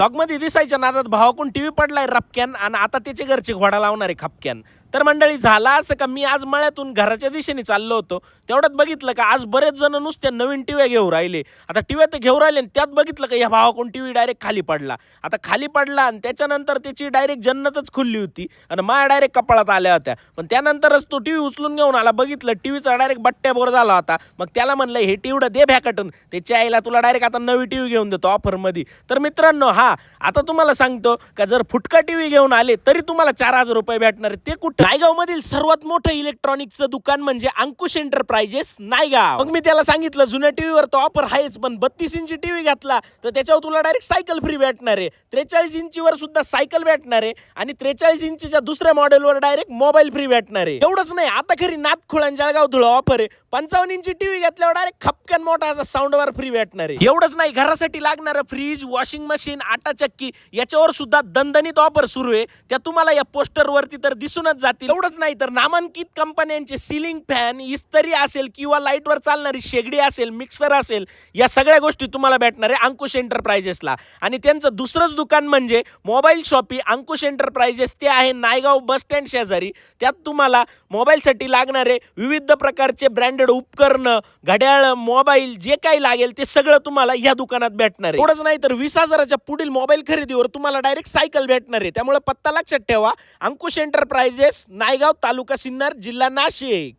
टॉकमध्ये दिसायच्या नादात भावाकडून टीव्ही पडलाय रपक्यान आणि आता त्याचे घरचे घोडा लावणारे खपक्यान. तर मंडळी झाला असं का मी आज मळ्यातून घराच्या दिशेने चाललो होतो, तेवढ्यात बघितलं का आज बरेच जण नुसत्या नवीन टीव्या घेऊन राहिले. आता टीव्या तर घेऊन राहिले आणि त्यात बघितलं का या भावाकडून टीव्ही डायरेक्ट खाली पडला. आता खाली पडला आणि त्याच्यानंतर त्याची डायरेक्ट जन्नतच खुलली होती आणि माझ्या डायरेक्ट कपाळात आल्या होत्या. पण त्यानंतरच तो टीव्ही उचलून घेऊन आला, बघितलं टीव्हीचा डायरेक्ट बट्ट्याबोर झाला होता. मग त्याला म्हणलं हे टीव्ही दे भ्याकटून, त्याच्या आईला तुला डायरेक्ट आता नवी टीव्ही घेऊन देतो ऑफरमध्ये. तर मित्रांनो आता तुम्हाला सांगतो का जर फुटका टीव्ही घेऊन आले तरी तुम्हाला 4,000 रुपये भेटणार. ते कुठे? नायगाव मधील सर्वात मोठं इलेक्ट्रॉनिक्सचं दुकान म्हणजे अंकुश एंटरप्राइजेस नायगाव. मग मी त्याला सांगितलं जुन्या टीव्हीवर तो ऑफर आहेच, पण 32 इंची टीव्ही घेतला तर त्याच्यावर तुला डायरेक्ट सायकल फ्री भेटणार आहे. 43 इंचीवर सुद्धा सायकल भेटणार आहे आणि 43 इंचीच्या दुसऱ्या मॉडेलवर डायरेक्ट मोबाईल फ्री भेटणार आहे. एवढंच नाही, आता खरी नाथखुळा जळगाव धुळा ऑफर आहे. 55 इंची टीव्ही घेतल्यावर डायरेक्ट खपक्यान मोठा असा साऊंड बार फ्री भेटणार आहे. एवढंच नाही, घरासाठी लागणारं फ्रीज, वॉशिंग मशीन, आटा चक्की याच्यावर सुद्धा दणदणीत ऑफर सुरू आहे. त्या तुम्हाला या पोस्टर वरती तर दिसूनच जातील. एवढंच नाही तर नामांकित कंपन्यांचे सिलिंग फॅन, इस्त्री असेल किंवा लाईटवर चालणारी शेगडी असेल, मिक्सर असेल, या सगळ्या गोष्टी तुम्हाला भेटणार आहे अंकुश एंटरप्राइजेसला. आणि त्यांचं दुसरंच दुकान म्हणजे मोबाईल शॉपी अंकुश एंटरप्राइजेस, ते आहे नायगाव बस स्टँड शेजारी. त्यात तुम्हाला मोबाईलसाठी लागणारे विविध प्रकारचे ब्रँडेड उपकरणं, घड्याळ, मोबाईल जे काही लागेल ते सगळं तुम्हाला या दुकानात भेटणार आहे. एवढंच नाही तर 20,000च्या पुढील मोबाईल खरेदीवर तुम्हाला डायरेक्ट सायकल भेटणार आहे. त्यामुळे पत्ता लक्षात ठेवा, अंकुश एंटरप्राइजेस, नायगाव, तालुका सिन्नर, जिल्हा नाशिक.